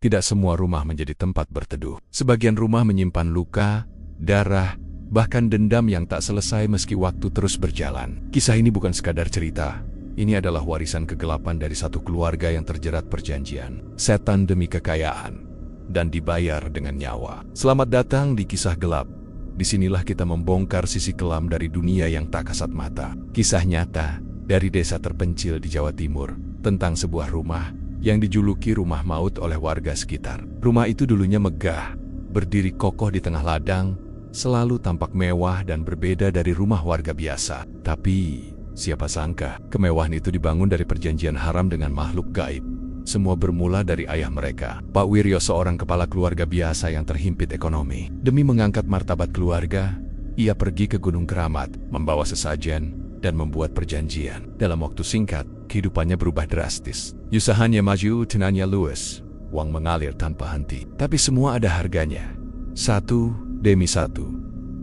tidak semua rumah menjadi tempat berteduh. Sebagian rumah menyimpan luka, darah, bahkan dendam yang tak selesai meski waktu terus berjalan. Kisah ini bukan sekadar cerita. Ini adalah warisan kegelapan dari satu keluarga yang terjerat perjanjian setan demi kekayaan dan dibayar dengan nyawa. Selamat datang di Kisah Gelap. Disinilah kita membongkar sisi kelam dari dunia yang tak kasat mata. Kisah nyata dari desa terpencil di Jawa Timur tentang sebuah rumah yang dijuluki rumah maut oleh warga sekitar. Rumah itu dulunya megah, berdiri kokoh di tengah ladang, selalu tampak mewah dan berbeda dari rumah warga biasa. Tapi siapa sangka kemewahan itu dibangun dari perjanjian haram dengan makhluk gaib. Semua bermula dari ayah mereka, Pak Wiryo, seorang kepala keluarga biasa yang terhimpit ekonomi. Demi mengangkat martabat keluarga, ia pergi ke Gunung Keramat, membawa sesajen, dan membuat perjanjian. Dalam waktu singkat, kehidupannya berubah drastis. Usahanya maju, tenannya luas, uang mengalir tanpa henti. Tapi semua ada harganya. Satu demi satu,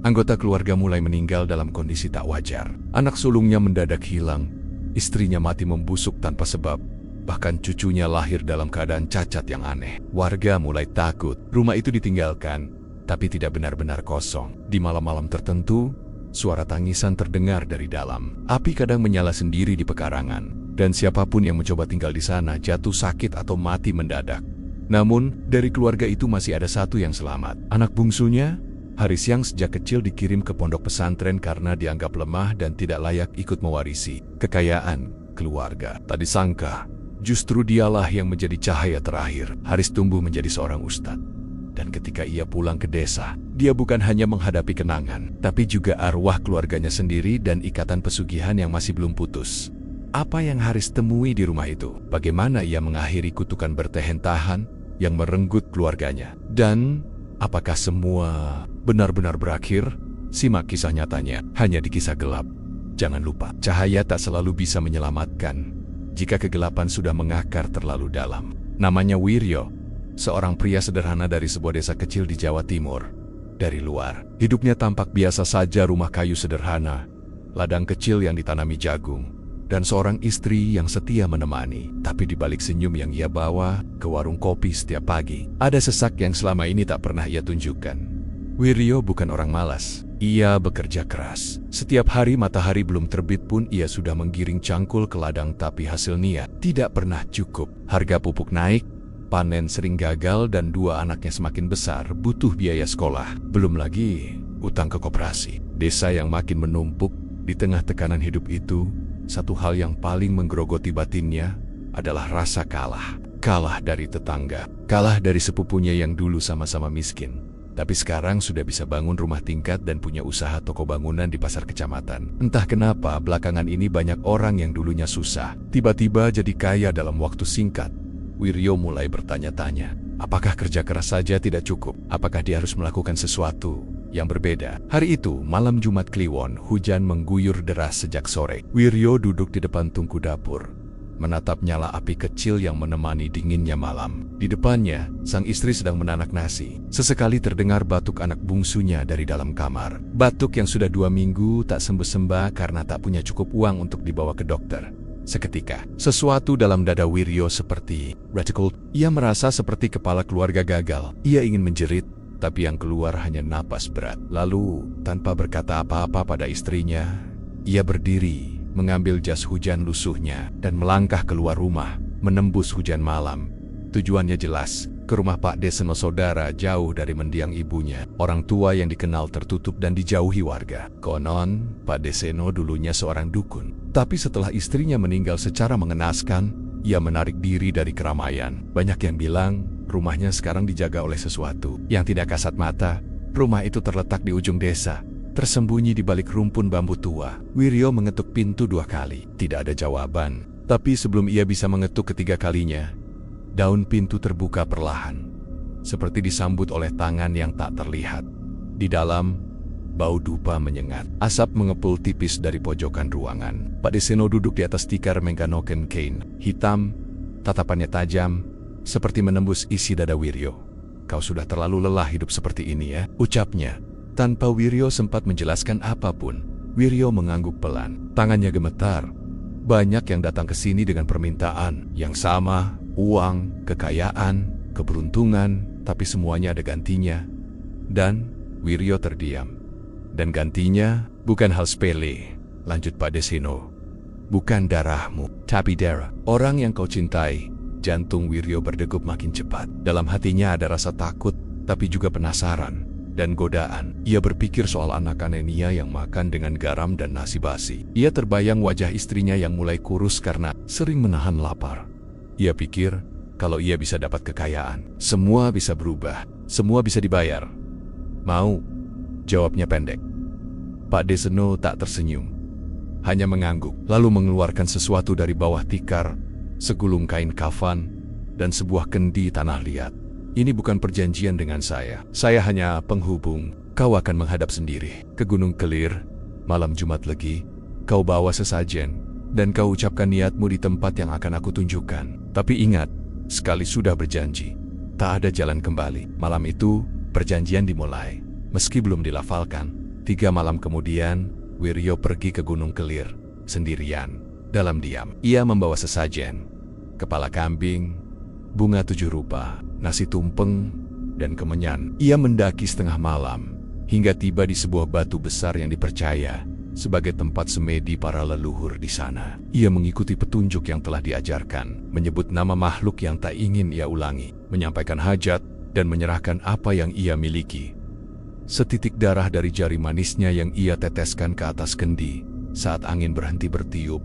anggota keluarga mulai meninggal dalam kondisi tak wajar. Anak sulungnya mendadak hilang, istrinya mati membusuk tanpa sebab, bahkan cucunya lahir dalam keadaan cacat yang aneh. Warga mulai takut. Rumah itu ditinggalkan, tapi tidak benar-benar kosong. Di malam-malam tertentu, suara tangisan terdengar dari dalam. Api kadang menyala sendiri di pekarangan, dan siapapun yang mencoba tinggal di sana jatuh sakit atau mati mendadak. Namun, dari keluarga itu masih ada satu yang selamat. Anak bungsunya, Haris, yang sejak kecil dikirim ke pondok pesantren karena dianggap lemah dan tidak layak ikut mewarisi kekayaan keluarga. Tak disangka, justru dialah yang menjadi cahaya terakhir. Haris tumbuh menjadi seorang ustadz. Dan ketika ia pulang ke desa, dia bukan hanya menghadapi kenangan, tapi juga arwah keluarganya sendiri dan ikatan pesugihan yang masih belum putus. Apa yang Haris temui di rumah itu? Bagaimana ia mengakhiri kutukan bertahan-tahan yang merenggut keluarganya? Dan apakah semua benar-benar berakhir? Simak kisah nyatanya hanya di Kisah Gelap. Jangan lupa, cahaya tak selalu bisa menyelamatkan jika kegelapan sudah mengakar terlalu dalam. Namanya Wiryo, seorang pria sederhana dari sebuah desa kecil di Jawa Timur. Dari luar, hidupnya tampak biasa saja, rumah kayu sederhana, ladang kecil yang ditanami jagung, dan seorang istri yang setia menemani. Tapi di balik senyum yang ia bawa ke warung kopi setiap pagi, ada sesak yang selama ini tak pernah ia tunjukkan. Wiryo bukan orang malas. Ia bekerja keras. Setiap hari matahari belum terbit pun ia sudah menggiring cangkul ke ladang, tapi hasilnya tidak pernah cukup. Harga pupuk naik, panen sering gagal, dan dua anaknya semakin besar, butuh biaya sekolah. Belum lagi utang ke koperasi. Desa yang makin menumpuk. Di tengah tekanan hidup itu, satu hal yang paling menggerogoti batinnya adalah rasa kalah. Kalah dari tetangga, kalah dari sepupunya yang dulu sama-sama miskin, tapi sekarang sudah bisa bangun rumah tingkat dan punya usaha toko bangunan di pasar kecamatan. Entah kenapa belakangan ini banyak orang yang dulunya susah, tiba-tiba jadi kaya dalam waktu singkat. Wiryo mulai bertanya-tanya, apakah kerja keras saja tidak cukup? Apakah dia harus melakukan sesuatu yang berbeda? Hari itu, malam Jumat Kliwon, hujan mengguyur deras sejak sore. Wiryo duduk di depan tungku dapur, menatap nyala api kecil yang menemani dinginnya malam. Di depannya, sang istri sedang menanak nasi. Sesekali terdengar batuk anak bungsunya dari dalam kamar. Batuk yang sudah 2 minggu tak sembuh-sembuh karena tak punya cukup uang untuk dibawa ke dokter. Seketika, sesuatu dalam dada Wiryo seperti reticle. Ia merasa seperti kepala keluarga gagal. Ia ingin menjerit, tapi yang keluar hanya napas berat. Lalu, tanpa berkata apa-apa pada istrinya, ia berdiri, mengambil jas hujan lusuhnya, dan melangkah keluar rumah, menembus hujan malam. Tujuannya jelas, ke rumah Pak Deseno, saudara jauh dari mendiang ibunya, orang tua yang dikenal tertutup dan dijauhi warga. Konon, Pak Deseno dulunya seorang dukun, tapi setelah istrinya meninggal secara mengenaskan, ia menarik diri dari keramaian. Banyak yang bilang, rumahnya sekarang dijaga oleh sesuatu yang tidak kasat mata. Rumah itu terletak di ujung desa, tersembunyi di balik rumpun bambu tua. Wiryo mengetuk pintu 2 kali. Tidak ada jawaban. Tapi sebelum ia bisa mengetuk ketiga kalinya, daun pintu terbuka perlahan, seperti disambut oleh tangan yang tak terlihat. Di dalam, bau dupa menyengat. Asap mengepul tipis dari pojokan ruangan. Pak Deseno duduk di atas tikar mengganoken kain hitam. Tatapannya tajam, seperti menembus isi dada Wiryo. Kau sudah terlalu lelah hidup seperti ini ya, ucapnya. Tanpa Wiryo sempat menjelaskan apapun, Wiryo mengangguk pelan. Tangannya gemetar. Banyak yang datang ke sini dengan permintaan yang sama, uang, kekayaan, keberuntungan, tapi semuanya ada gantinya. Dan Wiryo terdiam. Dan gantinya bukan hal sepele, lanjut Pak Desino. Bukan darahmu, tapi darah orang yang kau cintai. Jantung Wiryo berdegup makin cepat. Dalam hatinya ada rasa takut, tapi juga penasaran dan godaan. Ia berpikir soal anak Nia yang makan dengan garam dan nasi basi. Ia terbayang wajah istrinya yang mulai kurus karena sering menahan lapar. Ia pikir, kalau ia bisa dapat kekayaan, semua bisa berubah, semua bisa dibayar. Mau? Jawabnya pendek. Pak Deseno tak tersenyum. Hanya mengangguk, lalu mengeluarkan sesuatu dari bawah tikar, segulung kain kafan, dan sebuah kendi tanah liat. Ini bukan perjanjian dengan saya hanya penghubung. Kau akan menghadap sendiri ke Gunung Kelir, malam Jumat Legi. Kau bawa sesajen, dan kau ucapkan niatmu di tempat yang akan aku tunjukkan. Tapi ingat, sekali sudah berjanji, tak ada jalan kembali. Malam itu, perjanjian dimulai. Meski belum dilafalkan, 3 malam kemudian, Wiryo pergi ke Gunung Kelir, sendirian, dalam diam. Ia membawa sesajen, kepala kambing, bunga 7 rupa, nasi tumpeng, dan kemenyan. Ia mendaki setengah malam, hingga tiba di sebuah batu besar yang dipercaya sebagai tempat semedi para leluhur di sana. Ia mengikuti petunjuk yang telah diajarkan, menyebut nama makhluk yang tak ingin ia ulangi, menyampaikan hajat, dan menyerahkan apa yang ia miliki. Setitik darah dari jari manisnya yang ia teteskan ke atas kendi saat angin berhenti bertiup,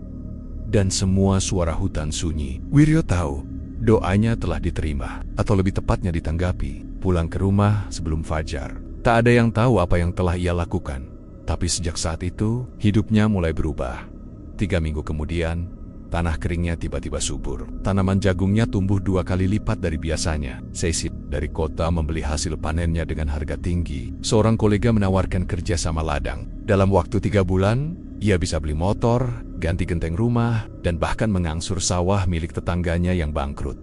dan semua suara hutan sunyi. Wiryo tahu doanya telah diterima, atau lebih tepatnya ditanggapi. Pulang ke rumah sebelum fajar. Tak ada yang tahu apa yang telah ia lakukan, tapi sejak saat itu hidupnya mulai berubah. 3 minggu kemudian, tanah keringnya tiba-tiba subur. Tanaman jagungnya tumbuh 2 kali lipat dari biasanya. Seisit dari kota membeli hasil panennya dengan harga tinggi. Seorang kolega menawarkan kerja sama ladang. Dalam waktu 3 bulan, ia bisa beli motor, ganti genteng rumah, dan bahkan mengangsur sawah milik tetangganya yang bangkrut.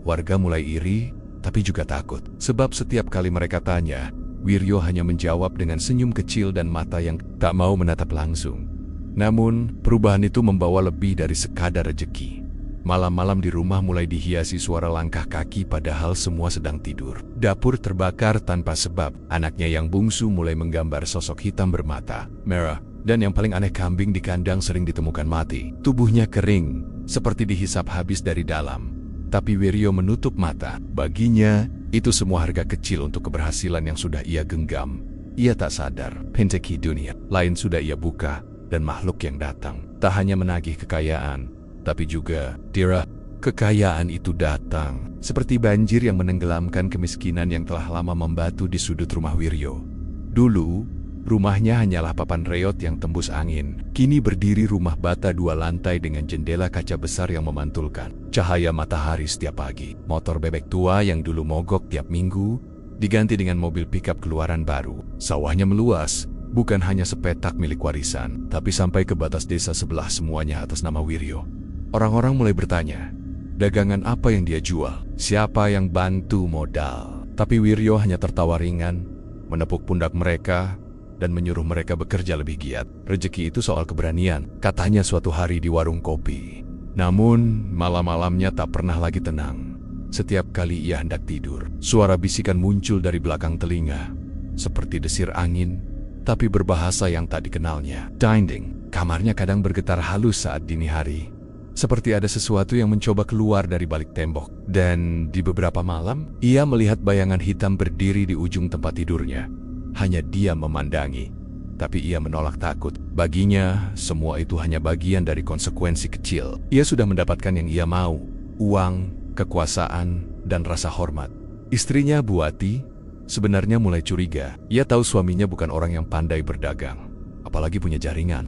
Warga mulai iri, tapi juga takut. Sebab setiap kali mereka tanya, Wiryo hanya menjawab dengan senyum kecil dan mata yang tak mau menatap langsung. Namun, perubahan itu membawa lebih dari sekadar rezeki. Malam-malam di rumah mulai dihiasi suara langkah kaki padahal semua sedang tidur. Dapur terbakar tanpa sebab. Anaknya yang bungsu mulai menggambar sosok hitam bermata merah. Dan yang paling aneh, kambing di kandang sering ditemukan mati. Tubuhnya kering, seperti dihisap habis dari dalam. Tapi Wiryo menutup mata. Baginya, itu semua harga kecil untuk keberhasilan yang sudah ia genggam. Ia tak sadar, penteki dunia lain sudah ia buka. Dan makhluk yang datang tak hanya menagih kekayaan, tapi juga dirah. Kekayaan itu datang seperti banjir yang menenggelamkan kemiskinan yang telah lama membatu di sudut rumah Wiryo. Dulu, rumahnya hanyalah papan reot yang tembus angin. Kini berdiri rumah bata 2 lantai dengan jendela kaca besar yang memantulkan cahaya matahari setiap pagi. Motor bebek tua yang dulu mogok tiap minggu diganti dengan mobil pikap keluaran baru. Sawahnya meluas. Bukan hanya sepetak milik warisan, tapi sampai ke batas desa sebelah semuanya atas nama Wiryo. Orang-orang mulai bertanya, dagangan apa yang dia jual? Siapa yang bantu modal? Tapi Wiryo hanya tertawa ringan, menepuk pundak mereka, dan menyuruh mereka bekerja lebih giat. Rezeki itu soal keberanian, katanya suatu hari di warung kopi. Namun, malam-malamnya tak pernah lagi tenang. Setiap kali ia hendak tidur, suara bisikan muncul dari belakang telinga, seperti desir angin, tapi berbahasa yang tak dikenalnya. Dinding kamarnya kadang bergetar halus saat dini hari, seperti ada sesuatu yang mencoba keluar dari balik tembok. Dan di beberapa malam, ia melihat bayangan hitam berdiri di ujung tempat tidurnya. Hanya dia memandangi, tapi ia menolak takut. Baginya, semua itu hanya bagian dari konsekuensi kecil. Ia sudah mendapatkan yang ia mau, uang, kekuasaan, dan rasa hormat. Istrinya, Buati, sebenarnya mulai curiga. Ia tahu suaminya bukan orang yang pandai berdagang, apalagi punya jaringan.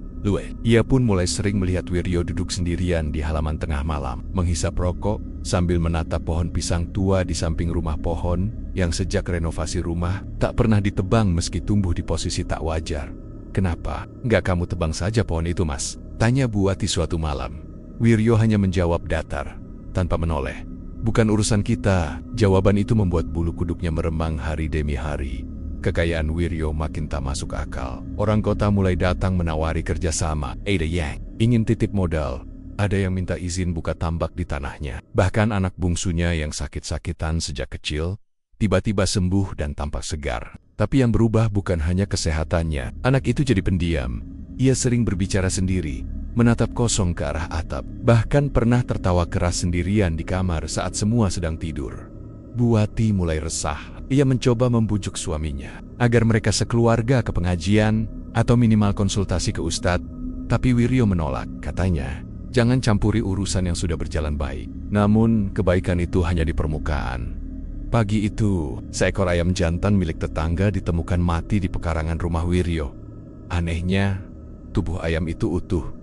Ia pun mulai sering melihat Wiryo duduk sendirian di halaman tengah malam, menghisap rokok sambil menatap pohon pisang tua di samping rumah, pohon yang sejak renovasi rumah tak pernah ditebang meski tumbuh di posisi tak wajar. "Kenapa nggak kamu tebang saja pohon itu, Mas?" tanya Buati suatu malam. Wiryo hanya menjawab datar, tanpa menoleh. "Bukan urusan kita." Jawaban itu membuat bulu kuduknya meremang hari demi hari. Kekayaan Wiryo makin tak masuk akal. Orang kota mulai datang menawari kerjasama. Ada yang ingin titip modal, ada yang minta izin buka tambak di tanahnya. Bahkan anak bungsunya yang sakit-sakitan sejak kecil, tiba-tiba sembuh dan tampak segar. Tapi yang berubah bukan hanya kesehatannya. Anak itu jadi pendiam. Ia sering berbicara sendiri, menatap kosong ke arah atap. Bahkan pernah tertawa keras sendirian di kamar saat semua sedang tidur. Bu Wati mulai resah. Ia mencoba membujuk suaminya agar mereka sekeluarga ke pengajian atau minimal konsultasi ke ustadz. Tapi Wiryo menolak. Katanya, jangan campuri urusan yang sudah berjalan baik. Namun, kebaikan itu hanya di permukaan. Pagi itu, seekor ayam jantan milik tetangga ditemukan mati di pekarangan rumah Wiryo. Anehnya, tubuh ayam itu utuh,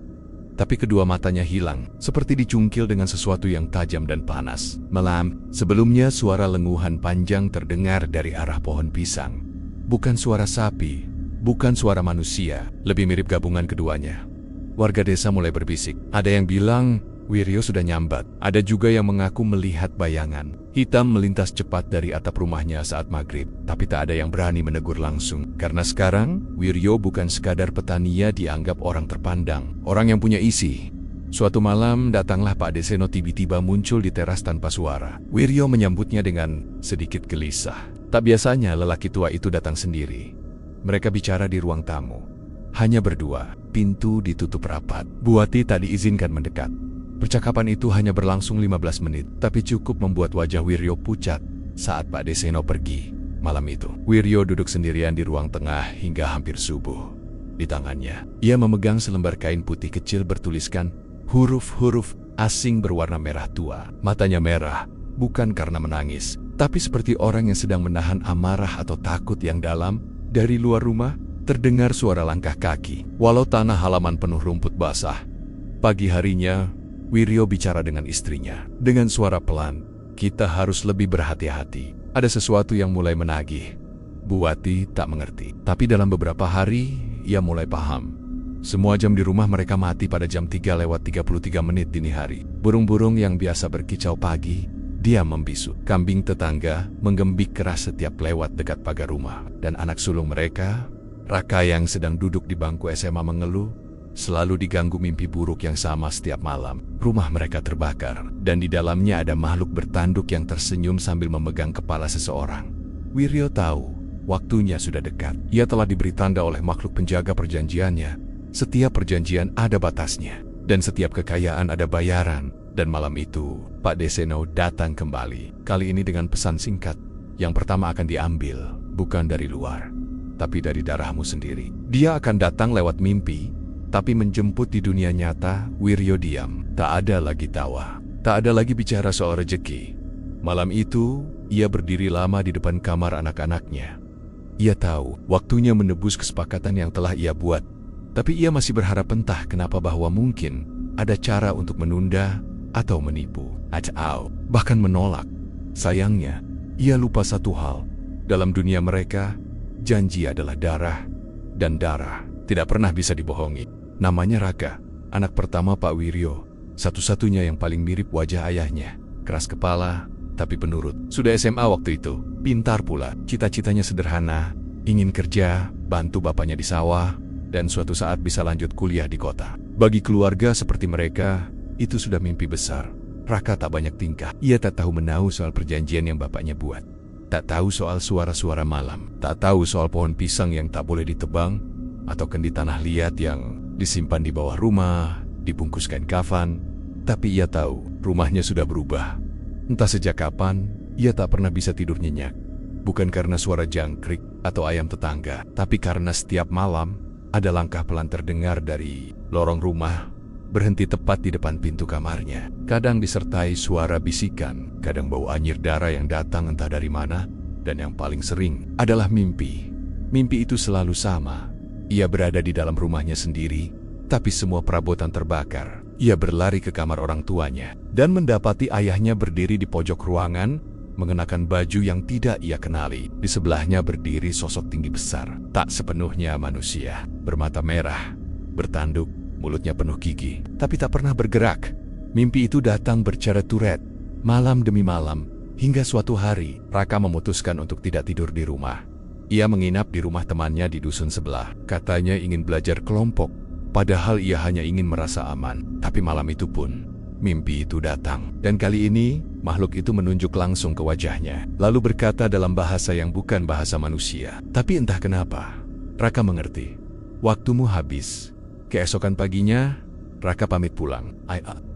tapi kedua matanya hilang, seperti dicungkil dengan sesuatu yang tajam dan panas. Malam, sebelumnya suara lenguhan panjang terdengar dari arah pohon pisang. Bukan suara sapi, bukan suara manusia, lebih mirip gabungan keduanya. Warga desa mulai berbisik. Ada yang bilang Wiryo sudah nyambat. Ada juga yang mengaku melihat bayangan hitam melintas cepat dari atap rumahnya saat maghrib. Tapi tak ada yang berani menegur langsung. Karena sekarang, Wiryo bukan sekadar petani, ia dianggap orang terpandang. Orang yang punya isi. Suatu malam, datanglah Pak Deseno tiba-tiba muncul di teras tanpa suara. Wiryo menyambutnya dengan sedikit gelisah. Tak biasanya lelaki tua itu datang sendiri. Mereka bicara di ruang tamu. Hanya berdua, pintu ditutup rapat. Bu Wati tak diizinkan mendekat. Percakapan itu hanya berlangsung 15 menit, tapi cukup membuat wajah Wiryo pucat saat Pak Deseno pergi. Malam itu, Wiryo duduk sendirian di ruang tengah hingga hampir subuh. Di tangannya, ia memegang selembar kain putih kecil bertuliskan huruf-huruf asing berwarna merah tua. Matanya merah, bukan karena menangis, tapi seperti orang yang sedang menahan amarah atau takut yang dalam. Dari luar rumah, terdengar suara langkah kaki, walau tanah halaman penuh rumput basah. Pagi harinya, Wiryo bicara dengan istrinya. Dengan suara pelan, kita harus lebih berhati-hati. Ada sesuatu yang mulai menagih. Bu Wati tak mengerti. Tapi dalam beberapa hari, ia mulai paham. Semua jam di rumah mereka mati pada jam 3:33 dini hari. Burung-burung yang biasa berkicau pagi, diam membisu. Kambing tetangga menggembik keras setiap lewat dekat pagar rumah. Dan anak sulung mereka, Raka yang sedang duduk di bangku SMA mengeluh, selalu diganggu mimpi buruk yang sama setiap malam. Rumah mereka terbakar, dan di dalamnya ada makhluk bertanduk yang tersenyum sambil memegang kepala seseorang. Wiryo tahu, waktunya sudah dekat. Ia telah diberi tanda oleh makhluk penjaga perjanjiannya. Setiap perjanjian ada batasnya, dan setiap kekayaan ada bayaran. Dan malam itu, Pak Deseno datang kembali. Kali ini dengan pesan singkat. Yang pertama akan diambil, bukan dari luar, tapi dari darahmu sendiri. Dia akan datang lewat mimpi, tapi menjemput di dunia nyata. Wiryo diam. Tak ada lagi tawa. Tak ada lagi bicara soal rejeki. Malam itu, ia berdiri lama di depan kamar anak-anaknya. Ia tahu, waktunya menebus kesepakatan yang telah ia buat. Tapi ia masih berharap entah kenapa bahwa mungkin ada cara untuk menunda atau menipu. Atau bahkan menolak. Sayangnya, ia lupa satu hal. Dalam dunia mereka, janji adalah darah. Dan darah tidak pernah bisa dibohongi. Namanya Raka, anak pertama Pak Wiryo, satu-satunya yang paling mirip wajah ayahnya. Keras kepala, tapi penurut. Sudah SMA waktu itu, pintar pula. Cita-citanya sederhana, ingin kerja, bantu bapaknya di sawah, dan suatu saat bisa lanjut kuliah di kota. Bagi keluarga seperti mereka, itu sudah mimpi besar. Raka tak banyak tingkah. Ia tak tahu menahu soal perjanjian yang bapaknya buat. Tak tahu soal suara-suara malam. Tak tahu soal pohon pisang yang tak boleh ditebang, atau kendi tanah liat yang disimpan di bawah rumah, dibungkus kain kafan. Tapi ia tahu, rumahnya sudah berubah. Entah sejak kapan, ia tak pernah bisa tidur nyenyak. Bukan karena suara jangkrik atau ayam tetangga, tapi karena setiap malam, ada langkah pelan terdengar dari lorong rumah, berhenti tepat di depan pintu kamarnya. Kadang disertai suara bisikan, kadang bau anyir darah yang datang entah dari mana, dan yang paling sering adalah mimpi. Mimpi itu selalu sama. Ia berada di dalam rumahnya sendiri, tapi semua perabotan terbakar. Ia berlari ke kamar orang tuanya, dan mendapati ayahnya berdiri di pojok ruangan, mengenakan baju yang tidak ia kenali. Di sebelahnya berdiri sosok tinggi besar, tak sepenuhnya manusia, bermata merah, bertanduk, mulutnya penuh gigi, tapi tak pernah bergerak. Mimpi itu datang bercara turet, malam demi malam, hingga suatu hari, Raka memutuskan untuk tidak tidur di rumah. Ia menginap di rumah temannya di dusun sebelah. Katanya ingin belajar kelompok, Padahal ia hanya ingin merasa aman. Tapi malam itu pun, mimpi itu datang. Dan kali ini, makhluk itu menunjuk langsung ke wajahnya. Lalu berkata dalam bahasa yang bukan bahasa manusia. Tapi entah kenapa, Raka mengerti. Waktumu habis. Keesokan paginya, Raka pamit pulang.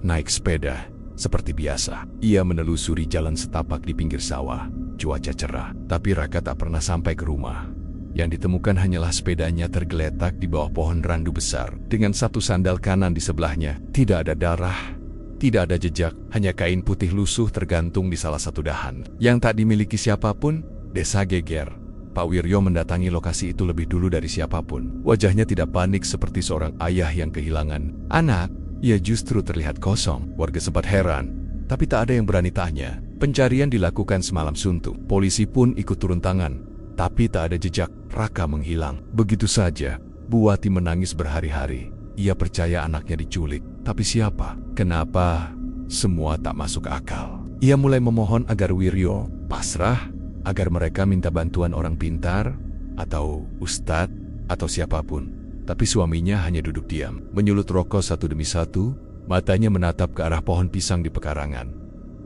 Naik sepeda. Seperti biasa, ia menelusuri jalan setapak di pinggir sawah. Cuaca cerah, tapi Raka tak pernah sampai ke rumah. Yang ditemukan hanyalah sepedanya tergeletak di bawah pohon randu besar, dengan satu sandal kanan di sebelahnya. Tidak ada darah, tidak ada jejak, hanya kain putih lusuh tergantung di salah satu dahan. Yang tak dimiliki siapapun, desa geger. Pak Wiryo mendatangi lokasi itu lebih dulu dari siapapun. Wajahnya tidak panik seperti seorang ayah yang kehilangan anak. Ia justru terlihat kosong. Warga sempat heran, tapi tak ada yang berani tanya. Pencarian dilakukan semalam suntuk. Polisi pun ikut turun tangan, tapi tak ada jejak. Raka menghilang. Begitu saja, Bu Wati menangis berhari-hari. Ia percaya anaknya diculik. Tapi siapa? Kenapa? Semua tak masuk akal. Ia mulai memohon agar Wiryo pasrah, agar mereka minta bantuan orang pintar, atau ustadz, atau siapapun. Tapi suaminya hanya duduk diam, menyulut rokok satu demi satu, matanya menatap ke arah pohon pisang di pekarangan.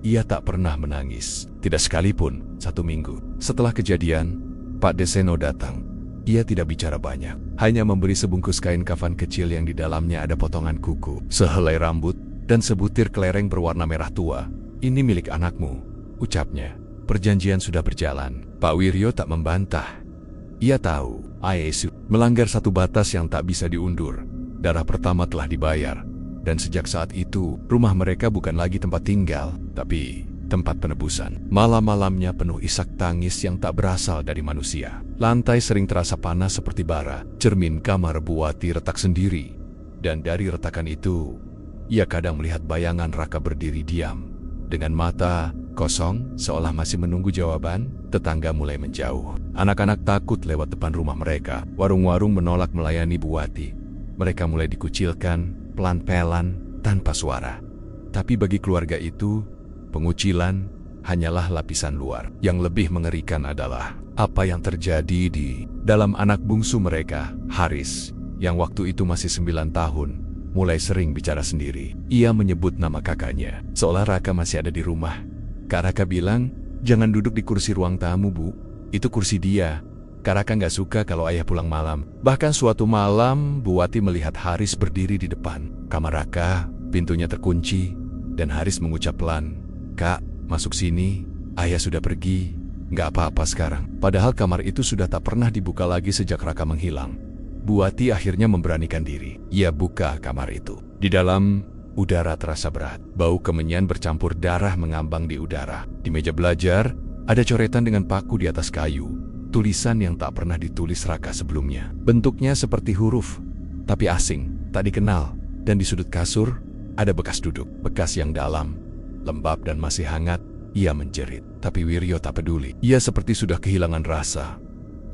Ia tak pernah menangis, tidak sekalipun 1 minggu. Setelah kejadian, Pak Deseno datang. Ia tidak bicara banyak, hanya memberi sebungkus kain kafan kecil yang di dalamnya ada potongan kuku, sehelai rambut, dan sebutir kelereng berwarna merah tua. Ini milik anakmu, ucapnya. Perjanjian sudah berjalan. Pak Wiryo tak membantah. Ia tahu, Ayesu melanggar satu batas yang tak bisa diundur. Darah pertama telah dibayar, dan sejak saat itu, rumah mereka bukan lagi tempat tinggal, tapi tempat penebusan. Malam-malamnya penuh isak tangis yang tak berasal dari manusia. Lantai sering terasa panas seperti bara. Cermin kamar Bu Wati retak sendiri, dan dari retakan itu, ia kadang melihat bayangan Raka berdiri diam, dengan mata kosong, seolah masih menunggu jawaban. Tetangga mulai menjauh. Anak-anak takut lewat depan rumah mereka. Warung-warung menolak melayani Bu Wati. Mereka mulai dikucilkan, pelan-pelan, tanpa suara. Tapi bagi keluarga itu, pengucilan hanyalah lapisan luar. Yang lebih mengerikan adalah apa yang terjadi di dalam anak bungsu mereka, Haris, yang waktu itu masih 9 tahun, mulai sering bicara sendiri. Ia menyebut nama kakaknya, seolah Raka masih ada di rumah. Kak Raka bilang, "Jangan duduk di kursi ruang tamu, Bu. Itu kursi dia." Kak Raka nggak suka kalau ayah pulang malam. Bahkan suatu malam, Bu Wati melihat Haris berdiri di depan kamar Raka. Pintunya terkunci, dan Haris mengucap pelan, "Kak, masuk sini. Ayah sudah pergi. Nggak apa-apa sekarang." Padahal kamar itu sudah tak pernah dibuka lagi sejak Raka menghilang. Bu Wati akhirnya memberanikan diri. Ia buka kamar itu. Di dalam, udara terasa berat. Bau kemenyan bercampur darah mengambang di udara. Di meja belajar, ada coretan dengan paku di atas kayu. Tulisan yang tak pernah ditulis Raka sebelumnya. Bentuknya seperti huruf, tapi asing, tak dikenal. Dan di sudut kasur, ada bekas duduk. Bekas yang dalam, lembab dan masih hangat. Ia menjerit. Tapi Wiryo tak peduli. Ia seperti sudah kehilangan rasa.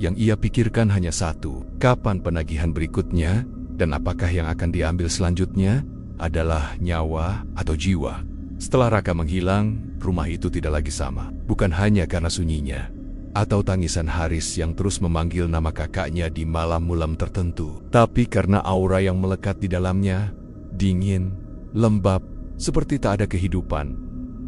Yang ia pikirkan hanya satu, kapan penagihan berikutnya, dan apakah yang akan diambil selanjutnya adalah nyawa atau jiwa. Setelah Raka menghilang, rumah itu tidak lagi sama. Bukan hanya karena sunyinya, atau tangisan Haris yang terus memanggil nama kakaknya di malam-malam tertentu, tapi karena aura yang melekat di dalamnya, dingin, lembab, seperti tak ada kehidupan.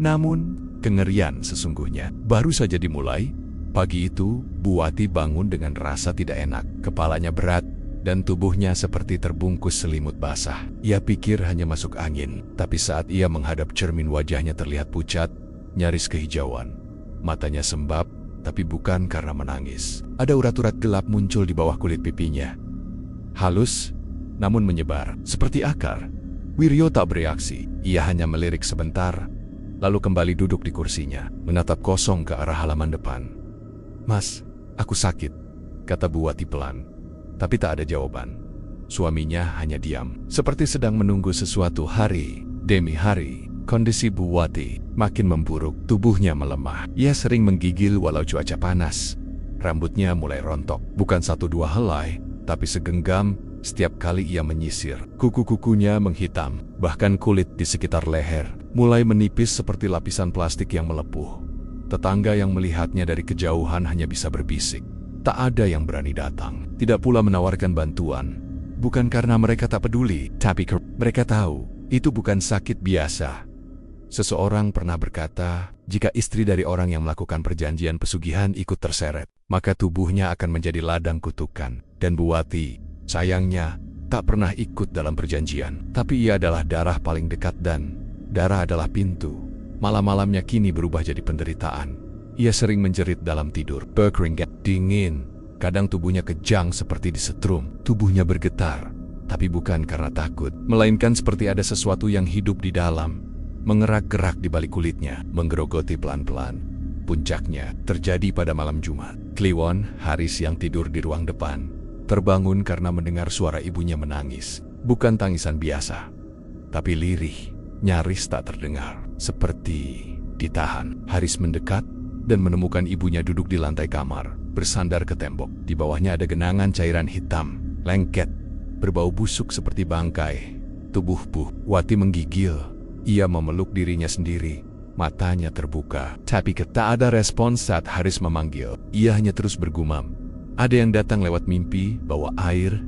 Namun, kengerian sesungguhnya baru saja dimulai. Pagi itu, Bu Wati bangun dengan rasa tidak enak. Kepalanya berat, dan tubuhnya seperti terbungkus selimut basah. Ia pikir hanya masuk angin, tapi saat ia menghadap cermin wajahnya terlihat pucat, nyaris kehijauan. Matanya sembab, tapi bukan karena menangis. Ada urat-urat gelap muncul di bawah kulit pipinya. Halus, namun menyebar, seperti akar. Wiryo tak bereaksi. Ia hanya melirik sebentar, lalu kembali duduk di kursinya, menatap kosong ke arah halaman depan. "Mas, aku sakit," kata Bu Wati pelan. Tapi tak ada jawaban. Suaminya hanya diam, seperti sedang menunggu sesuatu. Hari demi hari, kondisi Bu Wati makin memburuk. Tubuhnya melemah. Ia sering menggigil walau cuaca panas. Rambutnya mulai rontok. Bukan 1-2 helai, tapi segenggam setiap kali ia menyisir. Kuku-kukunya menghitam. Bahkan kulit di sekitar leher mulai menipis seperti lapisan plastik yang melepuh. Tetangga yang melihatnya dari kejauhan hanya bisa berbisik. Tak ada yang berani datang, tidak pula menawarkan bantuan. Bukan karena mereka tak peduli, tapi mereka tahu itu bukan sakit biasa. Seseorang pernah berkata, jika istri dari orang yang melakukan perjanjian pesugihan ikut terseret, maka tubuhnya akan menjadi ladang kutukan. Dan Buwati, sayangnya, tak pernah ikut dalam perjanjian. Tapi ia adalah darah paling dekat dan darah adalah pintu. Malam-malamnya kini berubah jadi penderitaan. Ia sering menjerit dalam tidur, berkeringat dingin. Kadang tubuhnya kejang seperti disetrum. Tubuhnya bergetar, tapi bukan karena takut, melainkan seperti ada sesuatu yang hidup di dalam, mengerak-gerak di balik kulitnya, menggerogoti pelan-pelan. Puncaknya terjadi pada malam Jumat. Kliwon, Haris yang tidur di ruang depan, terbangun karena mendengar suara ibunya menangis. Bukan tangisan biasa, tapi lirih, nyaris tak terdengar, seperti ditahan. Haris mendekat dan menemukan ibunya duduk di lantai kamar, bersandar ke tembok. Di bawahnya ada genangan cairan hitam, lengket, berbau busuk seperti bangkai. Tubuh Buwati menggigil. Ia memeluk dirinya sendiri. Matanya terbuka, tapi tak ada respons saat Haris memanggil. Ia hanya terus bergumam. Ada yang datang lewat mimpi, bawa air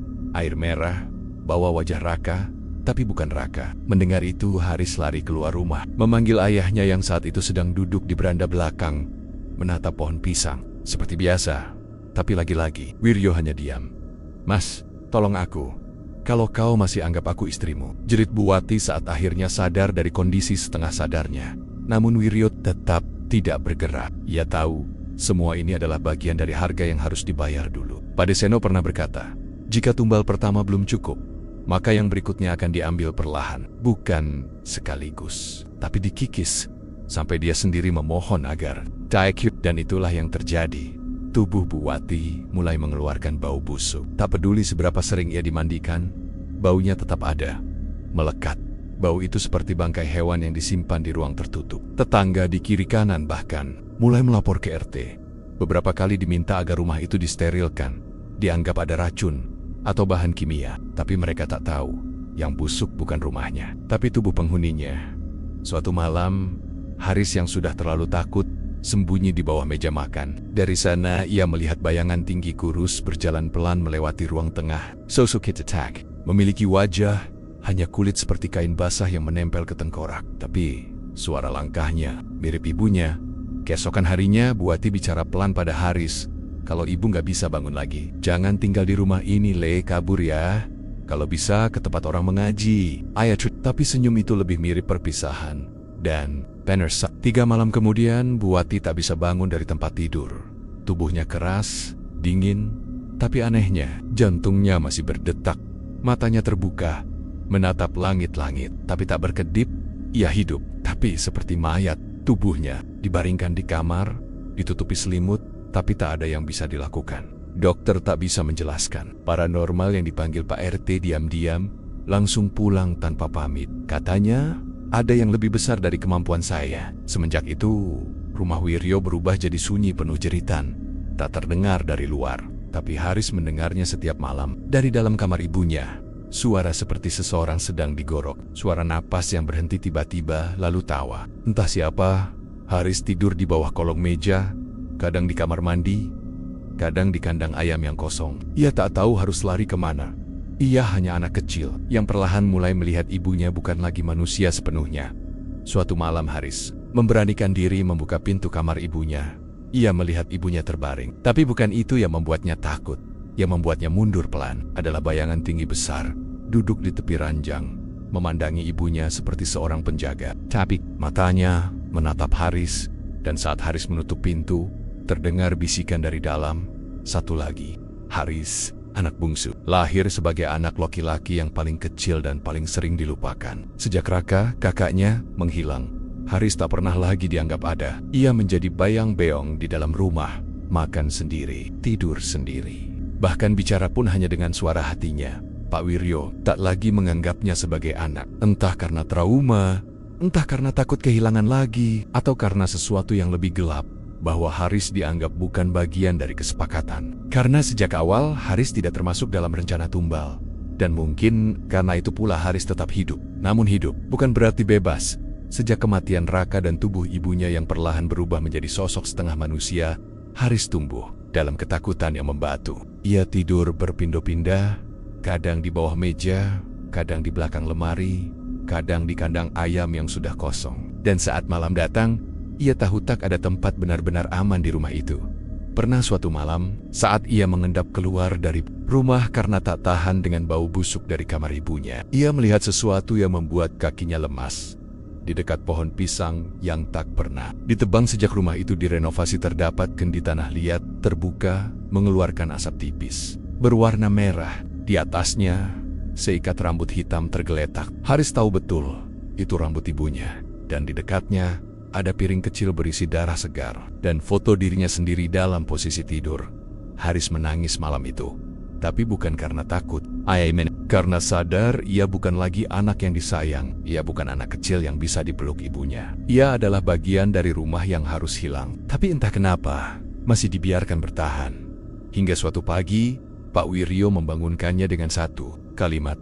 merah, bawa wajah Raka, tapi bukan Raka. Mendengar itu, Haris lari keluar rumah, memanggil ayahnya yang saat itu sedang duduk di beranda belakang, menatap pohon pisang. Seperti biasa, tapi lagi-lagi, Wiryo hanya diam. "Mas, tolong aku. Kalau kau masih anggap aku istrimu," jerit Buwati saat akhirnya sadar dari kondisi setengah sadarnya. Namun Wiryo tetap tidak bergerak. Ia tahu, semua ini adalah bagian dari harga yang harus dibayar dulu. Padeseno pernah berkata, jika tumbal pertama belum cukup, maka yang berikutnya akan diambil perlahan. Bukan sekaligus, tapi dikikis, sampai dia sendiri memohon agar Daekyut, dan itulah yang terjadi. Tubuh Buwati mulai mengeluarkan bau busuk. Tak peduli seberapa sering ia dimandikan, baunya tetap ada, melekat. Bau itu seperti bangkai hewan yang disimpan di ruang tertutup. Tetangga di kiri kanan bahkan mulai melapor ke RT. Beberapa kali diminta agar rumah itu disterilkan, dianggap ada racun atau bahan kimia. Tapi mereka tak tahu, yang busuk bukan rumahnya, tapi tubuh penghuninya. Suatu malam, Haris yang sudah terlalu takut sembunyi di bawah meja makan. Dari sana ia melihat bayangan tinggi kurus berjalan pelan melewati ruang tengah. Sosok Attack memiliki wajah hanya kulit seperti kain basah yang menempel ke tengkorak. Tapi suara langkahnya mirip ibunya. Keesokan harinya Buwati bicara pelan pada Haris. "Kalau ibu nggak bisa bangun lagi, jangan tinggal di rumah ini, Le, kabur ya. Kalau bisa ke tempat orang mengaji." Tapi senyum itu lebih mirip perpisahan. Dan penersa. 3 malam kemudian, Buwati tak bisa bangun dari tempat tidur. Tubuhnya keras, dingin, tapi anehnya, jantungnya masih berdetak. Matanya terbuka, menatap langit-langit, tapi tak berkedip. Ia hidup, tapi seperti mayat. Tubuhnya dibaringkan di kamar, ditutupi selimut, tapi tak ada yang bisa dilakukan. Dokter tak bisa menjelaskan. Paranormal yang dipanggil Pak RT diam-diam, langsung pulang tanpa pamit. Katanya, ada yang lebih besar dari kemampuan saya. Semenjak itu, rumah Wiryo berubah jadi sunyi penuh jeritan. Tak terdengar dari luar, tapi Haris mendengarnya setiap malam. Dari dalam kamar ibunya, suara seperti seseorang sedang digorok. Suara napas yang berhenti tiba-tiba, lalu tawa. Entah siapa, Haris tidur di bawah kolong meja, kadang di kamar mandi, kadang di kandang ayam yang kosong. Ia tak tahu harus lari kemana. Ia hanya anak kecil yang perlahan mulai melihat ibunya bukan lagi manusia sepenuhnya. Suatu malam Haris memberanikan diri membuka pintu kamar ibunya. Ia melihat ibunya terbaring. Tapi bukan itu yang membuatnya takut. Yang membuatnya mundur pelan adalah bayangan tinggi besar, duduk di tepi ranjang, memandangi ibunya seperti seorang penjaga. Tapi matanya menatap Haris, dan saat Haris menutup pintu, terdengar bisikan dari dalam, "Satu lagi." Haris, anak bungsu, lahir sebagai anak laki-laki yang paling kecil dan paling sering dilupakan. Sejak Raka, kakaknya, menghilang, Haris tak pernah lagi dianggap ada. Ia menjadi bayang-beong di dalam rumah, makan sendiri, tidur sendiri. Bahkan bicara pun hanya dengan suara hatinya. Pak Wiryo tak lagi menganggapnya sebagai anak. Entah karena trauma, entah karena takut kehilangan lagi, atau karena sesuatu yang lebih gelap, bahwa Haris dianggap bukan bagian dari kesepakatan. Karena sejak awal Haris tidak termasuk dalam rencana tumbal. Dan mungkin karena itu pula Haris tetap hidup. Namun hidup bukan berarti bebas. Sejak kematian Raka dan tubuh ibunya yang perlahan berubah menjadi sosok setengah manusia, Haris tumbuh dalam ketakutan yang membatu. Ia tidur berpindah-pindah, Kadang di bawah meja, kadang di belakang lemari, kadang di kandang ayam yang sudah kosong. Dan saat malam datang, ia tahu tak ada tempat benar-benar aman di rumah itu. Pernah suatu malam, saat ia mengendap keluar dari rumah karena tak tahan dengan bau busuk dari kamar ibunya, ia melihat sesuatu yang membuat kakinya lemas. Di dekat pohon pisang yang tak pernah ditebang sejak rumah itu direnovasi terdapat kendi tanah liat terbuka mengeluarkan asap tipis berwarna merah. Di atasnya seikat rambut hitam tergeletak. Haris tahu betul itu rambut ibunya, dan di dekatnya ada piring kecil berisi darah segar dan foto dirinya sendiri dalam posisi tidur. Haris menangis malam itu, tapi bukan karena takut. Karena sadar ia bukan lagi anak yang disayang. Ia bukan anak kecil yang bisa dipeluk ibunya. Ia adalah bagian dari rumah yang harus hilang. Tapi entah kenapa masih dibiarkan bertahan. Hingga suatu pagi, Pak Wiryo membangunkannya dengan satu kalimat,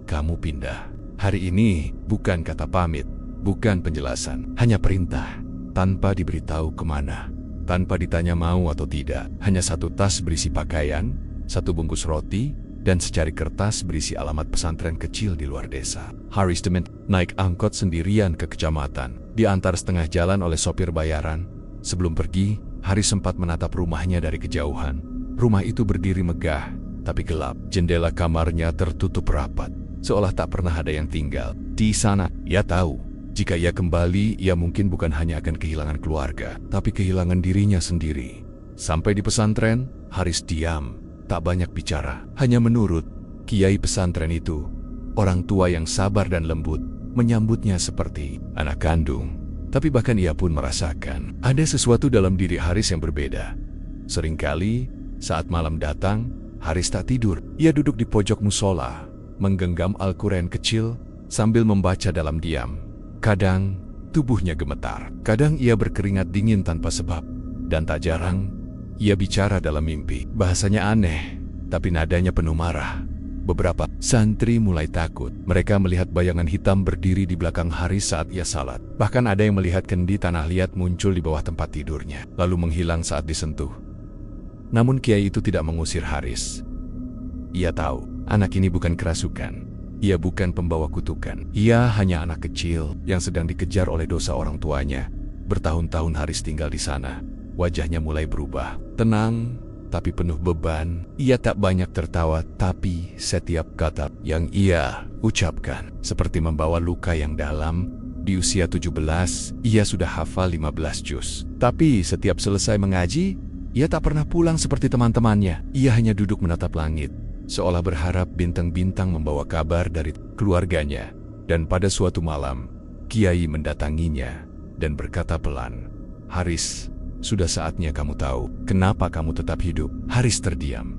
"Kamu pindah." Hari ini bukan kata pamit, bukan penjelasan, hanya perintah. Tanpa diberitahu kemana, tanpa ditanya mau atau tidak. Hanya satu tas berisi pakaian, satu bungkus roti, dan secari kertas berisi alamat pesantren kecil di luar desa. Haris naik angkot sendirian ke kecamatan, diantar setengah jalan oleh sopir bayaran. Sebelum pergi, Haris sempat menatap rumahnya dari kejauhan. Rumah itu berdiri megah, tapi gelap. Jendela kamarnya tertutup rapat, seolah tak pernah ada yang tinggal di sana. Ia tahu, jika ia kembali, ia mungkin bukan hanya akan kehilangan keluarga, tapi kehilangan dirinya sendiri. Sampai di pesantren, Haris diam. Tak banyak bicara, hanya menurut kiai pesantren itu. Orang tua yang sabar dan lembut menyambutnya seperti anak kandung. Tapi bahkan ia pun merasakan ada sesuatu dalam diri Haris yang berbeda. Seringkali saat malam datang, Haris tak tidur. Ia duduk di pojok musola, menggenggam Al-Quran kecil sambil membaca dalam diam. Kadang tubuhnya gemetar, kadang ia berkeringat dingin tanpa sebab, dan tak jarang ia bicara dalam mimpi. Bahasanya aneh, tapi nadanya penuh marah. Beberapa santri mulai takut. Mereka melihat bayangan hitam berdiri di belakang Haris saat ia salat. Bahkan ada yang melihat kendi tanah liat muncul di bawah tempat tidurnya, lalu menghilang saat disentuh. Namun kiai itu tidak mengusir Haris. Ia tahu, anak ini bukan kerasukan. Ia bukan pembawa kutukan. Ia hanya anak kecil yang sedang dikejar oleh dosa orang tuanya. Bertahun-tahun Haris tinggal di sana. Wajahnya mulai berubah, tenang tapi penuh beban. Ia tak banyak tertawa, tapi setiap kata yang ia ucapkan seperti membawa luka yang dalam. Di usia 17, ia sudah hafal 15 juz. Tapi setiap selesai mengaji, ia tak pernah pulang seperti teman-temannya. Ia hanya duduk menatap langit, seolah berharap bintang-bintang membawa kabar dari keluarganya. Dan pada suatu malam, kiai mendatanginya dan berkata pelan, "Haris, sudah saatnya kamu tahu kenapa kamu tetap hidup." Haris terdiam.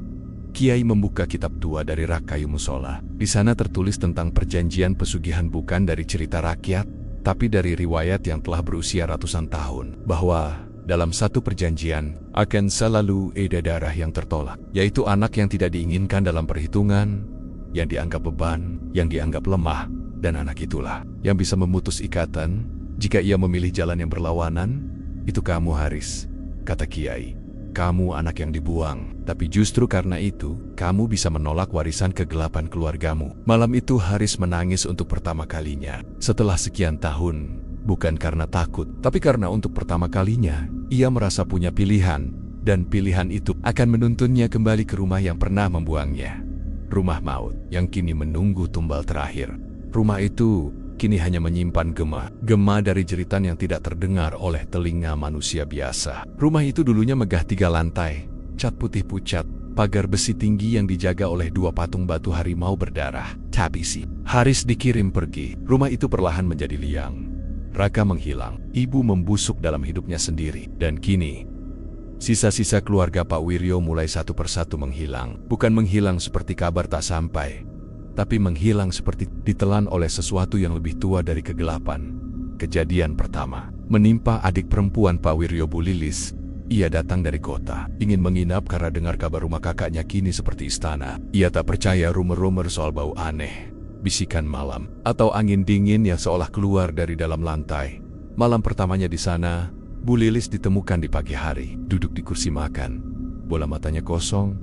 Kiai membuka kitab tua dari rak kayu musola. Di sana tertulis tentang perjanjian pesugihan, bukan dari cerita rakyat, tapi dari riwayat yang telah berusia ratusan tahun. Bahwa dalam satu perjanjian akan selalu ada darah yang tertolak, yaitu anak yang tidak diinginkan dalam perhitungan, yang dianggap beban, yang dianggap lemah, dan anak itulah yang bisa memutus ikatan jika ia memilih jalan yang berlawanan. "Itu kamu, Haris," kata kiai. "Kamu anak yang dibuang, tapi justru karena itu, kamu bisa menolak warisan kegelapan keluargamu." Malam itu Haris menangis untuk pertama kalinya. Setelah sekian tahun, bukan karena takut, tapi karena untuk pertama kalinya, ia merasa punya pilihan, dan pilihan itu akan menuntunnya kembali ke rumah yang pernah membuangnya. Rumah maut yang kini menunggu tumbal terakhir. Rumah itu kini hanya menyimpan gema dari jeritan yang tidak terdengar oleh telinga manusia biasa. Rumah itu dulunya megah 3 lantai, cat putih pucat, pagar besi tinggi yang dijaga oleh 2 patung batu harimau berdarah. Tapi Haris dikirim pergi. Rumah itu perlahan menjadi liang. Raka menghilang, ibu membusuk dalam hidupnya sendiri. Dan kini, sisa-sisa keluarga Pak Wiryo mulai satu persatu menghilang. Bukan menghilang seperti kabar tak sampai, tapi menghilang seperti ditelan oleh sesuatu yang lebih tua dari kegelapan. Kejadian pertama menimpa adik perempuan Pak Wiryo, Bu Lilis. Ia datang dari kota, ingin menginap karena dengar kabar rumah kakaknya kini seperti istana. Ia tak percaya rumor-rumor soal bau aneh, bisikan malam, atau angin dingin yang seolah keluar dari dalam lantai. Malam pertamanya di sana, Bu Lilis ditemukan di pagi hari, duduk di kursi makan. Bola matanya kosong,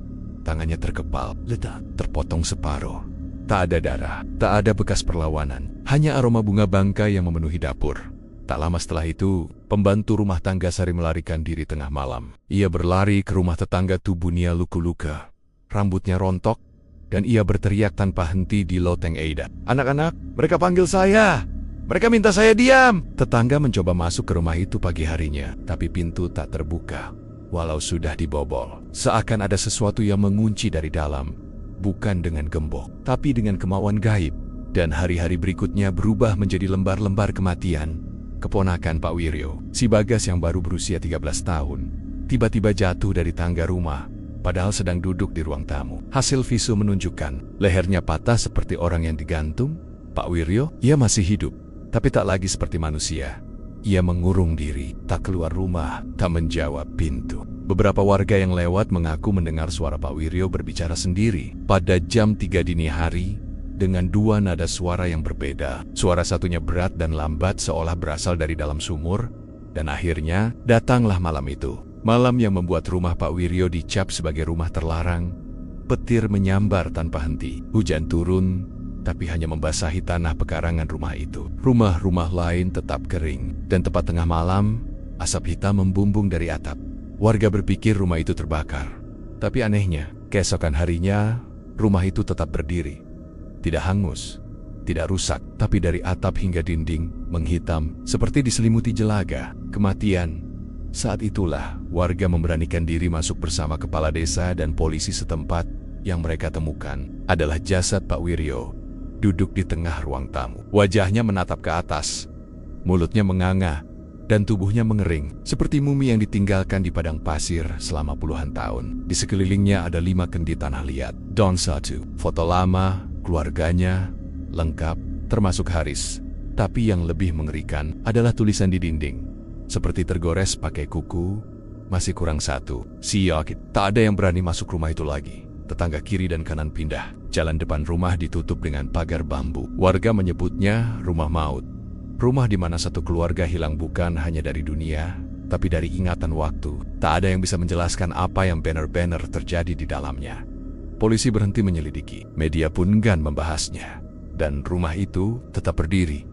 Tangannya terkepal, ledak, terpotong separuh. Tak ada darah, tak ada bekas perlawanan. Hanya aroma bunga bangkai yang memenuhi dapur. Tak lama setelah itu, pembantu rumah tangga Sari melarikan diri tengah malam. Ia berlari ke rumah tetangga tubuhnya luka-luka. Rambutnya rontok, dan ia berteriak tanpa henti di loteng Eida. "Anak-anak, mereka panggil saya! Mereka minta saya diam!" Tetangga mencoba masuk ke rumah itu pagi harinya, tapi pintu tak terbuka. Walau sudah dibobol, seakan ada sesuatu yang mengunci dari dalam. Bukan dengan gembok, tapi dengan kemauan gaib. Dan hari-hari berikutnya berubah menjadi lembar-lembar kematian. Keponakan Pak Wiryo, si Bagas yang baru berusia 13 tahun, tiba-tiba jatuh dari tangga rumah, padahal sedang duduk di ruang tamu. Hasil visu menunjukkan lehernya patah seperti orang yang digantung. Pak Wiryo, ia masih hidup, tapi tak lagi seperti manusia. Ia mengurung diri, tak keluar rumah, tak menjawab pintu. Beberapa warga yang lewat mengaku mendengar suara Pak Wiryo berbicara sendiri pada jam 3 dini hari dengan dua nada suara yang berbeda. Suara satunya berat dan lambat seolah berasal dari dalam sumur, dan akhirnya datanglah malam itu. Malam yang membuat rumah Pak Wiryo dicap sebagai rumah terlarang. Petir menyambar tanpa henti. Hujan turun, tapi hanya membasahi tanah pekarangan rumah itu. Rumah-rumah lain tetap kering, dan tepat tengah malam, asap hitam membumbung dari atap. Warga berpikir rumah itu terbakar. Tapi anehnya, keesokan harinya, rumah itu tetap berdiri. Tidak hangus, tidak rusak, tapi dari atap hingga dinding, menghitam, seperti diselimuti jelaga, kematian. Saat itulah, warga memberanikan diri masuk bersama kepala desa dan polisi setempat. Yang mereka temukan adalah jasad Pak Wiryo, duduk di tengah ruang tamu. Wajahnya menatap ke atas, mulutnya menganga, dan tubuhnya mengering, seperti mumi yang ditinggalkan di padang pasir selama puluhan tahun. Di sekelilingnya ada 5 kendi tanah liat. Don satu, foto lama, keluarganya, lengkap, termasuk Haris. Tapi yang lebih mengerikan adalah tulisan di dinding. Seperti tergores pakai kuku, masih kurang 1. Siok, tak ada yang berani masuk rumah itu lagi. Tetangga kiri dan kanan pindah. Jalan depan rumah ditutup dengan pagar bambu. Warga menyebutnya rumah maut. Rumah di mana satu keluarga hilang bukan hanya dari dunia, tapi dari ingatan waktu. Tak ada yang bisa menjelaskan apa yang benar-benar terjadi di dalamnya. Polisi berhenti menyelidiki. Media pun enggan membahasnya. Dan rumah itu tetap berdiri.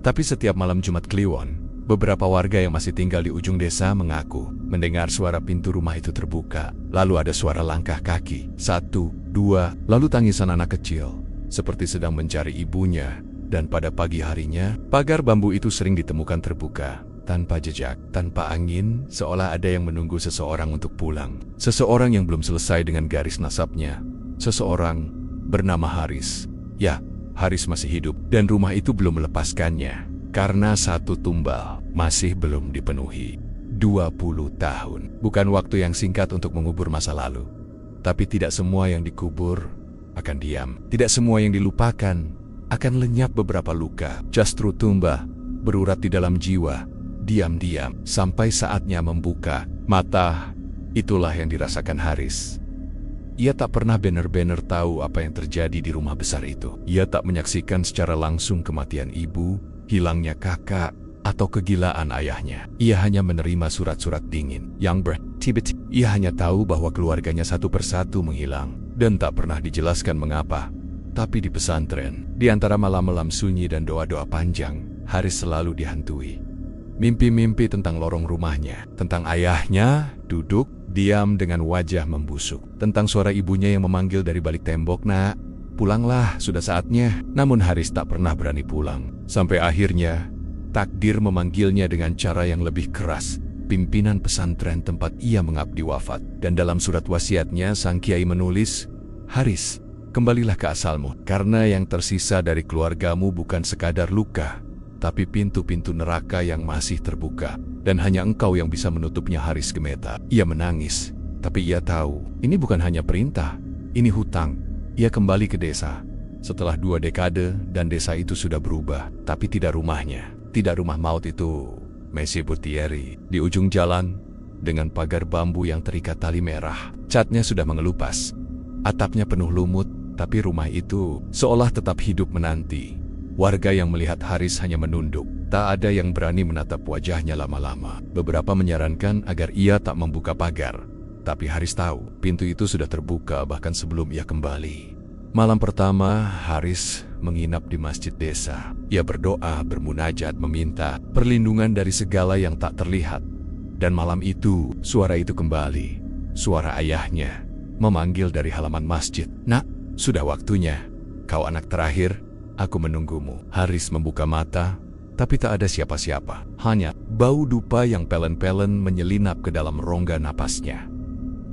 Tapi setiap malam Jumat Kliwon, beberapa warga yang masih tinggal di ujung desa mengaku mendengar suara pintu rumah itu terbuka. Lalu ada suara langkah kaki. 1, 2, lalu tangisan anak kecil, seperti sedang mencari ibunya. Dan pada pagi harinya, pagar bambu itu sering ditemukan terbuka, tanpa jejak, tanpa angin, seolah ada yang menunggu seseorang untuk pulang. Seseorang yang belum selesai dengan garis nasabnya. Seseorang bernama Haris. Ya, Haris masih hidup, dan rumah itu belum melepaskannya. Karena satu tumbal masih belum dipenuhi. 20 tahun. Bukan waktu yang singkat untuk mengubur masa lalu. Tapi tidak semua yang dikubur akan diam. Tidak semua yang dilupakan akan lenyap. Beberapa luka justru tumbuh, berurat di dalam jiwa, diam-diam, sampai saatnya membuka mata. Itulah yang dirasakan Haris. Ia tak pernah benar-benar tahu apa yang terjadi di rumah besar itu. Ia tak menyaksikan secara langsung kematian ibu, hilangnya kakak, atau kegilaan ayahnya. Ia hanya menerima surat-surat dingin yang tiba-tiba. Ia hanya tahu bahwa keluarganya satu persatu menghilang, dan tak pernah dijelaskan mengapa. Tapi di pesantren, di antara malam-malam sunyi dan doa-doa panjang, Haris selalu dihantui. Mimpi-mimpi tentang lorong rumahnya, tentang ayahnya duduk diam dengan wajah membusuk, tentang suara ibunya yang memanggil dari balik tembok, "Nak, pulanglah, sudah saatnya." Namun Haris tak pernah berani pulang. Sampai akhirnya, takdir memanggilnya dengan cara yang lebih keras. Pimpinan pesantren tempat ia mengabdi wafat. Dan dalam surat wasiatnya, sang kiai menulis, "Haris, kembalilah ke asalmu, karena yang tersisa dari keluargamu bukan sekadar luka, tapi pintu-pintu neraka yang masih terbuka, dan hanya engkau yang bisa menutupnya." Haris gemetar. Ia menangis, tapi ia tahu, ini bukan hanya perintah, ini hutang. Ia kembali ke desa. Setelah 2 dekade, dan desa itu sudah berubah, tapi tidak rumahnya, tidak rumah maut itu. Messi Butieri, di ujung jalan, dengan pagar bambu yang terikat tali merah. Catnya sudah mengelupas, atapnya penuh lumut, tapi rumah itu seolah tetap hidup menanti. Warga yang melihat Haris hanya menunduk. Tak ada yang berani menatap wajahnya lama-lama. Beberapa menyarankan agar ia tak membuka pagar. Tapi Haris tahu pintu itu sudah terbuka bahkan sebelum ia kembali. Malam pertama, Haris menginap di masjid desa. Ia berdoa, bermunajat, meminta perlindungan dari segala yang tak terlihat. Dan malam itu, suara itu kembali. Suara ayahnya memanggil dari halaman masjid. "Nak, sudah waktunya. Kau anak terakhir, aku menunggumu." Haris membuka mata, tapi tak ada siapa-siapa. Hanya bau dupa yang pelen-pelen menyelinap ke dalam rongga napasnya.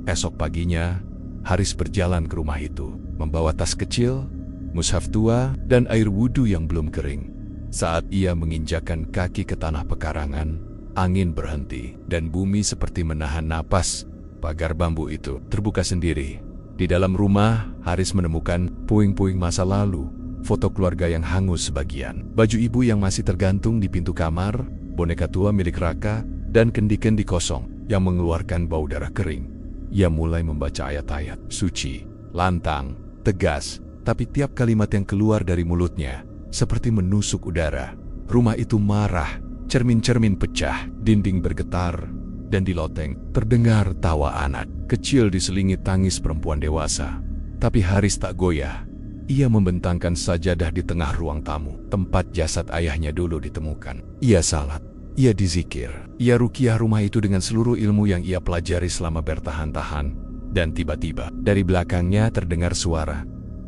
Esok paginya, Haris berjalan ke rumah itu, membawa tas kecil, mushaf tua, dan air wudhu yang belum kering. Saat ia menginjakkan kaki ke tanah pekarangan, angin berhenti, dan bumi seperti menahan napas. Pagar bambu itu terbuka sendiri. Di dalam rumah, Haris menemukan puing-puing masa lalu, foto keluarga yang hangus sebagian, baju ibu yang masih tergantung di pintu kamar, boneka tua milik Raka, dan kendi-kendi kosong yang mengeluarkan bau darah kering. Ia mulai membaca ayat-ayat suci, lantang, tegas, tapi tiap kalimat yang keluar dari mulutnya seperti menusuk udara. Rumah itu marah, cermin-cermin pecah, dinding bergetar, dan di loteng terdengar tawa anak kecil diselingi tangis perempuan dewasa. Tapi Haris tak goyah. Ia membentangkan sajadah di tengah ruang tamu, tempat jasad ayahnya dulu ditemukan. Ia salat. Ia dizikir, ia rukiah rumah itu dengan seluruh ilmu yang ia pelajari selama bertahan-tahan. Dan tiba-tiba, dari belakangnya terdengar suara.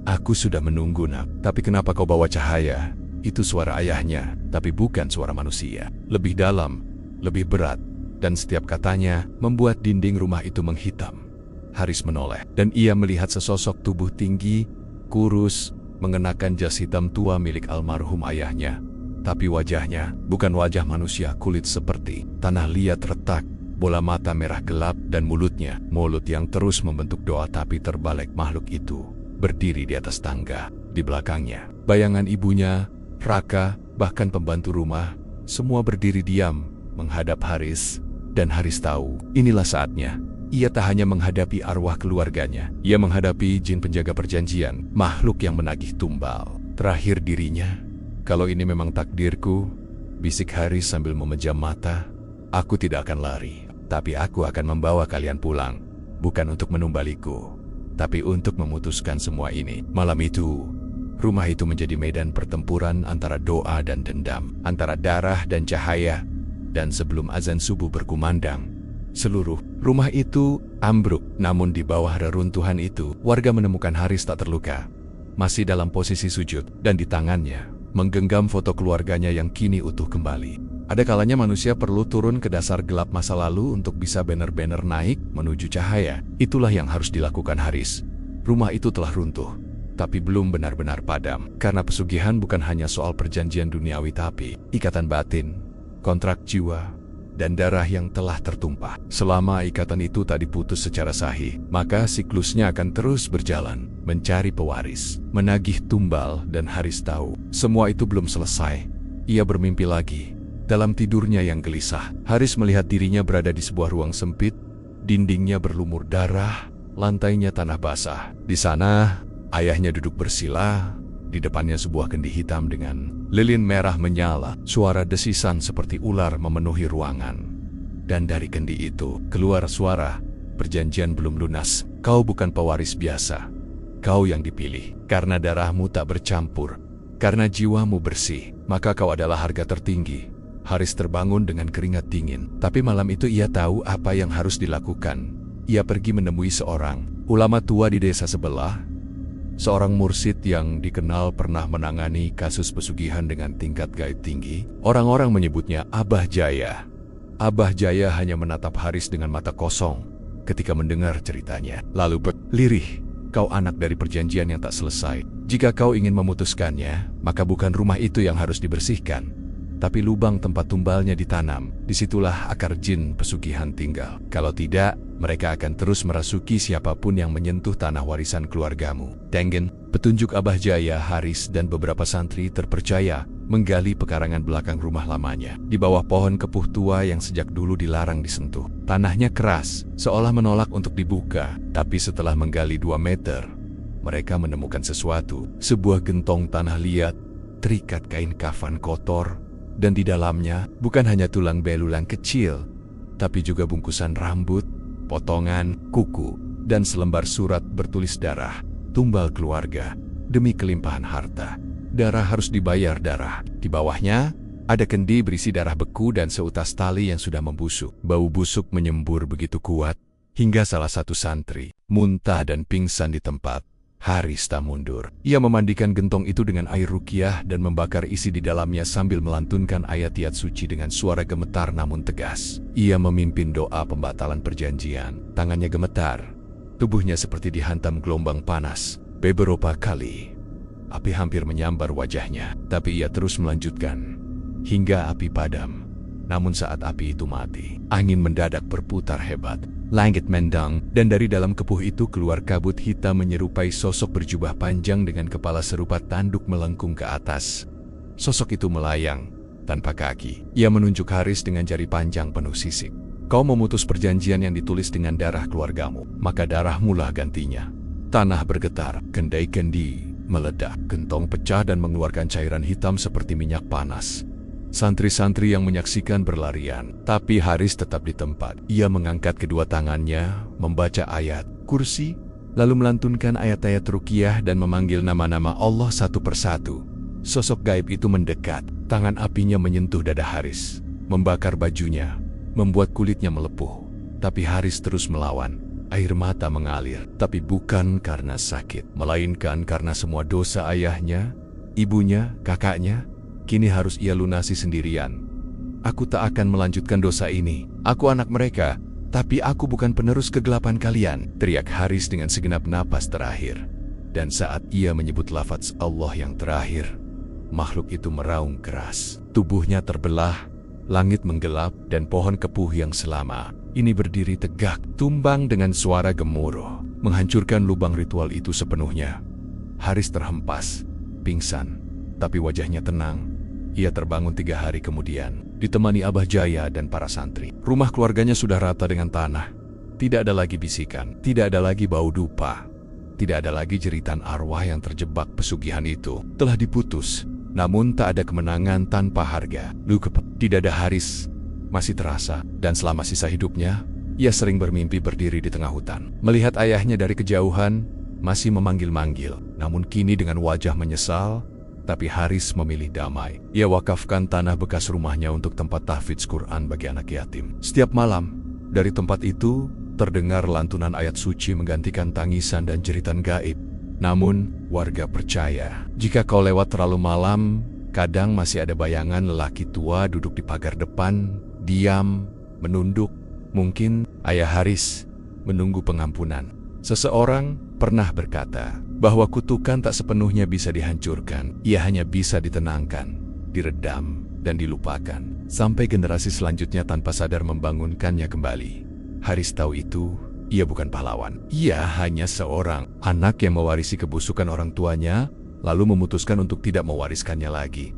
"Aku sudah menunggu, Nak. Tapi kenapa kau bawa cahaya?" Itu suara ayahnya, tapi bukan suara manusia. Lebih dalam, lebih berat, dan setiap katanya membuat dinding rumah itu menghitam. Haris menoleh, dan ia melihat sesosok tubuh tinggi, kurus, mengenakan jas hitam tua milik almarhum ayahnya. Tapi wajahnya bukan wajah manusia kulit seperti tanah liat retak, bola mata merah gelap, dan mulutnya, mulut yang terus membentuk doa tapi terbalik. Makhluk itu berdiri di atas tangga. Di belakangnya, bayangan ibunya, Raka, bahkan pembantu rumah, semua berdiri diam menghadap Haris. Dan Haris tahu, inilah saatnya. Ia tak hanya menghadapi arwah keluarganya, ia menghadapi jin penjaga perjanjian, makhluk yang menagih tumbal terakhir dirinya. "Kalau ini memang takdirku," bisik Haris sambil memejam mata, "aku tidak akan lari, tapi aku akan membawa kalian pulang. Bukan untuk menumbaliku, tapi untuk memutuskan semua ini." Malam itu, rumah itu menjadi medan pertempuran antara doa dan dendam, antara darah dan cahaya. Dan sebelum azan subuh berkumandang, seluruh rumah itu ambruk. Namun di bawah reruntuhan itu, warga menemukan Haris tak terluka, masih dalam posisi sujud, dan di tangannya menggenggam foto keluarganya yang kini utuh kembali. Ada kalanya manusia perlu turun ke dasar gelap masa lalu untuk bisa benar-benar naik menuju cahaya. Itulah yang harus dilakukan Haris. Rumah itu telah runtuh, tapi belum benar-benar padam. Karena pesugihan bukan hanya soal perjanjian duniawi, tapi ikatan batin, kontrak jiwa, dan darah yang telah tertumpah. Selama ikatan itu tak diputus secara sahih, maka siklusnya akan terus berjalan, mencari pewaris, menagih tumbal. Dan Haris tahu, semua itu belum selesai. Ia bermimpi lagi. Dalam tidurnya yang gelisah, Haris melihat dirinya berada di sebuah ruang sempit, dindingnya berlumur darah, lantainya tanah basah. Di sana, ayahnya duduk bersila, di depannya sebuah kendi hitam dengan lilin merah menyala. Suara desisan seperti ular memenuhi ruangan. Dan dari kendi itu keluar suara, "Perjanjian belum lunas. Kau bukan pewaris biasa. Kau yang dipilih. Karena darahmu tak bercampur, karena jiwamu bersih, maka kau adalah harga tertinggi." Haris terbangun dengan keringat dingin. Tapi malam itu ia tahu apa yang harus dilakukan. Ia pergi menemui seorang ulama tua di desa sebelah, seorang mursyid yang dikenal pernah menangani kasus pesugihan dengan tingkat gaib tinggi. Orang-orang menyebutnya Abah Jaya. Abah Jaya hanya menatap Haris dengan mata kosong ketika mendengar ceritanya. Lalu "Lirih, kau anak dari perjanjian yang tak selesai. Jika kau ingin memutuskannya, maka bukan rumah itu yang harus dibersihkan, tapi lubang tempat tumbalnya ditanam. Disitulah akar jin pesugihan tinggal. Kalau tidak, mereka akan terus merasuki siapapun yang menyentuh tanah warisan keluargamu." Tengen, petunjuk Abah Jaya, Haris dan beberapa santri terpercaya menggali pekarangan belakang rumah lamanya. Di bawah pohon kepuh tua yang sejak dulu dilarang disentuh. Tanahnya keras, seolah menolak untuk dibuka. Tapi setelah menggali 2 meter, mereka menemukan sesuatu. Sebuah gentong tanah liat, terikat kain kafan kotor, dan di dalamnya bukan hanya tulang belulang kecil, tapi juga bungkusan rambut, potongan, kuku, dan selembar surat bertulis darah, tumbal keluarga, demi kelimpahan harta. Darah harus dibayar darah. Di bawahnya, ada kendi berisi darah beku dan seutas tali yang sudah membusuk. Bau busuk menyembur begitu kuat, hingga salah satu santri muntah dan pingsan di tempat. Haris tak mundur. Ia memandikan gentong itu dengan air ruqyah dan membakar isi di dalamnya sambil melantunkan ayat-ayat suci dengan suara gemetar namun tegas. Ia memimpin doa pembatalan perjanjian. Tangannya gemetar. Tubuhnya seperti dihantam gelombang panas. Beberapa kali, api hampir menyambar wajahnya. Tapi ia terus melanjutkan. Hingga api padam. Namun saat api itu mati, angin mendadak berputar hebat. Langit mendang, dan dari dalam kepuh itu keluar kabut hitam menyerupai sosok berjubah panjang dengan kepala serupa tanduk melengkung ke atas. Sosok itu melayang, tanpa kaki. Ia menunjuk Haris dengan jari panjang penuh sisik. Kau memutus perjanjian yang ditulis dengan darah keluargamu, maka darahmulah gantinya. Tanah bergetar, kendai-kendi meledak, gentong pecah dan mengeluarkan cairan hitam seperti minyak panas. Santri-santri yang menyaksikan berlarian, tapi Haris tetap di tempat. Ia mengangkat kedua tangannya, membaca ayat kursi, lalu melantunkan ayat-ayat ruqyah dan memanggil nama-nama Allah satu persatu. Sosok gaib itu mendekat, tangan apinya menyentuh dada Haris, membakar bajunya, membuat kulitnya melepuh. Tapi Haris terus melawan. Air mata mengalir, tapi bukan karena sakit, melainkan karena semua dosa ayahnya, ibunya, kakaknya, kini harus ia lunasi sendirian. Aku tak akan melanjutkan dosa ini. Aku anak mereka, tapi aku bukan penerus kegelapan kalian, teriak Haris dengan segenap napas terakhir. Dan saat ia menyebut lafaz Allah yang terakhir, makhluk itu meraung keras. Tubuhnya terbelah, langit menggelap, dan pohon kepuh yang selama ini berdiri tegak, tumbang dengan suara gemuruh, menghancurkan lubang ritual itu sepenuhnya. Haris terhempas, pingsan, tapi wajahnya tenang. Ia terbangun 3 hari kemudian, ditemani Abah Jaya dan para santri. Rumah keluarganya sudah rata dengan tanah. Tidak ada lagi bisikan, tidak ada lagi bau dupa, tidak ada lagi jeritan arwah yang terjebak pesugihan itu. Telah diputus, namun tak ada kemenangan tanpa harga. Luka di dada Haris masih terasa, dan selama sisa hidupnya, ia sering bermimpi berdiri di tengah hutan. Melihat ayahnya dari kejauhan, masih memanggil-manggil. Namun kini dengan wajah menyesal, tapi Haris memilih damai. Ia wakafkan tanah bekas rumahnya untuk tempat tahfidz Quran bagi anak yatim. Setiap malam, dari tempat itu, terdengar lantunan ayat suci menggantikan tangisan dan jeritan gaib. Namun, warga percaya, jika kau lewat terlalu malam, kadang masih ada bayangan lelaki tua duduk di pagar depan, diam, menunduk. Mungkin ayah Haris menunggu pengampunan. Seseorang pernah berkata bahwa kutukan tak sepenuhnya bisa dihancurkan. Ia hanya bisa ditenangkan, diredam, dan dilupakan. Sampai generasi selanjutnya tanpa sadar membangunkannya kembali. Haris tahu itu, ia bukan pahlawan. Ia hanya seorang anak yang mewarisi kebusukan orang tuanya, lalu memutuskan untuk tidak mewariskannya lagi.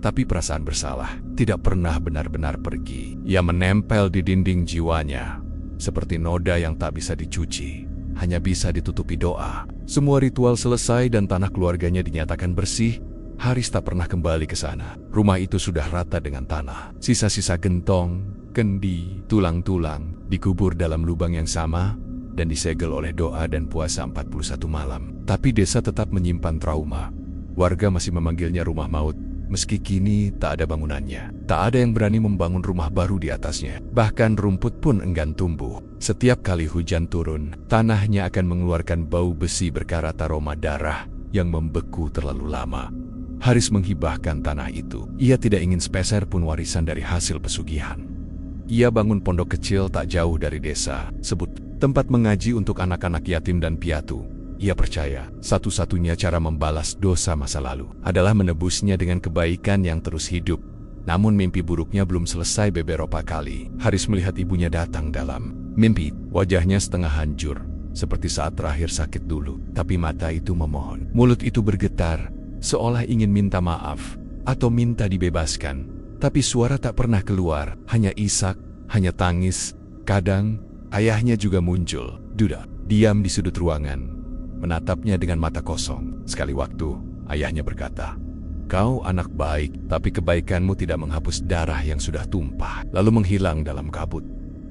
Tapi perasaan bersalah tidak pernah benar-benar pergi. Ia menempel di dinding jiwanya, seperti noda yang tak bisa dicuci, hanya bisa ditutupi doa. Semua ritual selesai dan tanah keluarganya dinyatakan bersih. Haris tak pernah kembali ke sana. Rumah itu sudah rata dengan tanah. Sisa-sisa gentong, kendi, tulang-tulang dikubur dalam lubang yang sama dan disegel oleh doa dan puasa 41 malam. Tapi desa tetap menyimpan trauma. Warga masih memanggilnya rumah maut. Meski kini tak ada bangunannya, tak ada yang berani membangun rumah baru di atasnya. Bahkan rumput pun enggan tumbuh. Setiap kali hujan turun, tanahnya akan mengeluarkan bau besi berkarat aroma darah yang membeku terlalu lama. Haris menghibahkan tanah itu. Ia tidak ingin sepeser pun warisan dari hasil pesugihan. Ia bangun pondok kecil tak jauh dari desa, sebut tempat mengaji untuk anak-anak yatim dan piatu. Ia percaya satu-satunya cara membalas dosa masa lalu adalah menebusnya dengan kebaikan yang terus hidup. Namun mimpi buruknya belum selesai beberapa kali. Haris melihat ibunya datang dalam mimpi. Wajahnya setengah hancur, seperti saat terakhir sakit dulu. Tapi mata itu memohon. Mulut itu bergetar, seolah ingin minta maaf atau minta dibebaskan. Tapi suara tak pernah keluar, hanya isak, hanya tangis. Kadang, ayahnya juga muncul, duduk, diam di sudut ruangan, menatapnya dengan mata kosong. Sekali waktu, ayahnya berkata, "Kau anak baik, tapi kebaikanmu tidak menghapus darah yang sudah tumpah," lalu menghilang dalam kabut.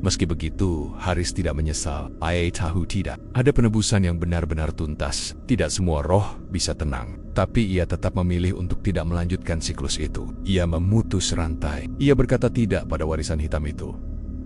Meski begitu, Haris tidak menyesal. Ia tahu tidak ada penebusan yang benar-benar tuntas. Tidak semua roh bisa tenang. Tapi ia tetap memilih untuk tidak melanjutkan siklus itu. Ia memutus rantai. Ia berkata tidak pada warisan hitam itu.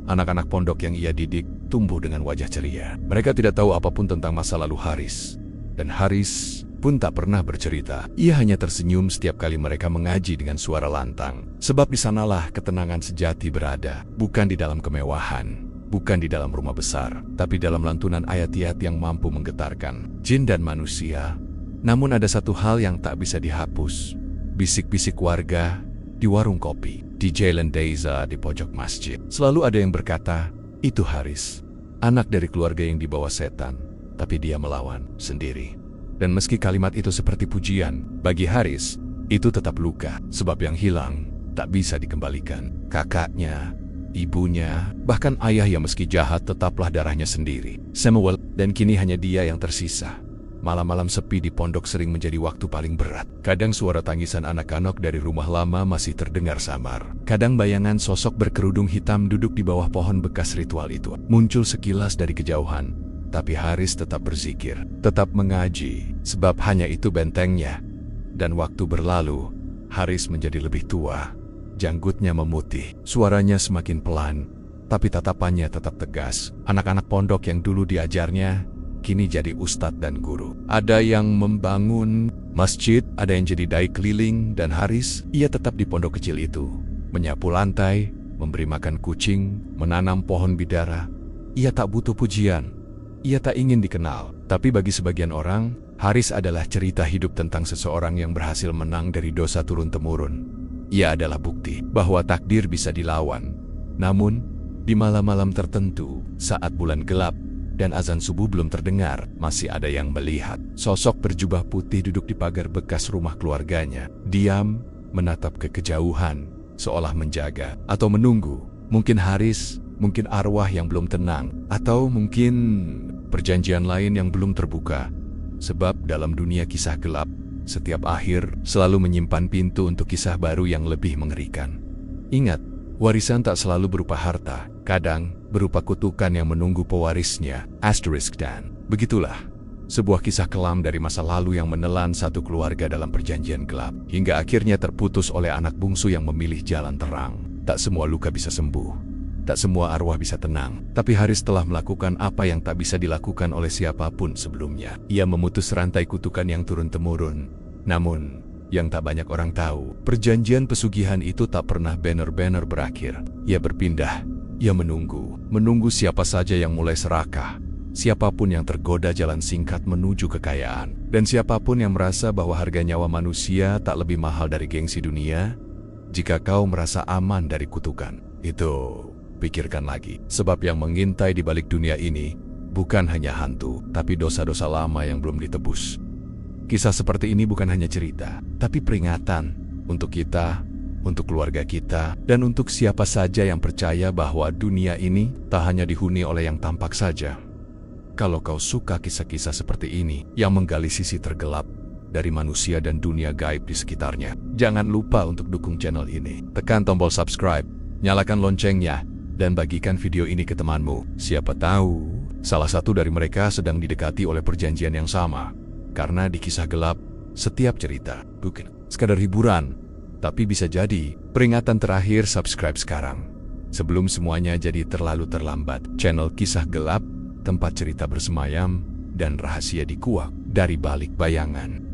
Anak-anak pondok yang ia didik tumbuh dengan wajah ceria. Mereka tidak tahu apapun tentang masa lalu Haris. Dan Haris pun tak pernah bercerita. Ia hanya tersenyum setiap kali mereka mengaji dengan suara lantang. Sebab di sanalah ketenangan sejati berada. Bukan di dalam kemewahan, bukan di dalam rumah besar, tapi dalam lantunan ayat-ayat yang mampu menggetarkan jin dan manusia. Namun ada satu hal yang tak bisa dihapus. Bisik-bisik warga di warung kopi, di jalan desa di pojok masjid. Selalu ada yang berkata, itu Haris, anak dari keluarga yang dibawa setan, tapi dia melawan sendiri. Dan meski kalimat itu seperti pujian, bagi Haris, itu tetap luka. Sebab yang hilang tak bisa dikembalikan. Kakaknya, ibunya, bahkan ayah yang meski jahat tetaplah darahnya sendiri. Samuel, dan kini hanya dia yang tersisa. Malam-malam sepi di pondok sering menjadi waktu paling berat. Kadang suara tangisan anak-anak dari rumah lama masih terdengar samar. Kadang bayangan sosok berkerudung hitam duduk di bawah pohon bekas ritual itu muncul sekilas dari kejauhan. Tapi Haris tetap berzikir, tetap mengaji, sebab hanya itu bentengnya. Dan waktu berlalu, Haris menjadi lebih tua. Janggutnya memutih, suaranya semakin pelan, tapi tatapannya tetap tegas. Anak-anak pondok yang dulu diajarnya, kini jadi ustadz dan guru. Ada yang membangun masjid, ada yang jadi dai keliling, dan Haris, ia tetap di pondok kecil itu. Menyapu lantai, memberi makan kucing, menanam pohon bidara. Ia tak butuh pujian. Ia tak ingin dikenal, tapi bagi sebagian orang, Haris adalah cerita hidup tentang seseorang yang berhasil menang dari dosa turun-temurun. Ia adalah bukti bahwa takdir bisa dilawan. Namun, di malam-malam tertentu, saat bulan gelap dan azan subuh belum terdengar, masih ada yang melihat. Sosok berjubah putih duduk di pagar bekas rumah keluarganya. Diam, menatap ke kejauhan, seolah menjaga atau menunggu. Mungkin Haris, mungkin arwah yang belum tenang, atau mungkin perjanjian lain yang belum terbuka. Sebab dalam dunia kisah gelap, setiap akhir selalu menyimpan pintu untuk kisah baru yang lebih mengerikan. Ingat, warisan tak selalu berupa harta, kadang berupa kutukan yang menunggu pewarisnya. Dan begitulah, sebuah kisah kelam dari masa lalu yang menelan satu keluarga dalam perjanjian gelap, hingga akhirnya terputus oleh anak bungsu yang memilih jalan terang. Tak semua luka bisa sembuh. Tak semua arwah bisa tenang, tapi Haris telah melakukan apa yang tak bisa dilakukan oleh siapapun sebelumnya. Ia memutus rantai kutukan yang turun-temurun. Namun, yang tak banyak orang tahu, perjanjian pesugihan itu tak pernah benar-benar berakhir. Ia berpindah, ia menunggu siapa saja yang mulai serakah, siapapun yang tergoda jalan singkat menuju kekayaan, dan siapapun yang merasa bahwa harga nyawa manusia tak lebih mahal dari gengsi dunia. Jika kau merasa aman dari kutukan itu, pikirkan lagi, sebab yang mengintai di balik dunia ini bukan hanya hantu, tapi dosa-dosa lama yang belum ditebus. Kisah seperti ini bukan hanya cerita, tapi peringatan untuk kita, untuk keluarga kita, dan untuk siapa saja yang percaya bahwa dunia ini tak hanya dihuni oleh yang tampak saja. Kalau kau suka kisah-kisah seperti ini yang menggali sisi tergelap dari manusia dan dunia gaib di sekitarnya, jangan lupa untuk dukung channel ini. Tekan tombol subscribe, nyalakan loncengnya, dan bagikan video ini ke temanmu. Siapa tahu, salah satu dari mereka sedang didekati oleh perjanjian yang sama. Karena di kisah gelap, setiap cerita bukan sekadar hiburan, tapi bisa jadi peringatan terakhir. Subscribe sekarang, sebelum semuanya jadi terlalu terlambat. Channel Kisah Gelap, tempat cerita bersemayam dan rahasia dikuak dari balik bayangan.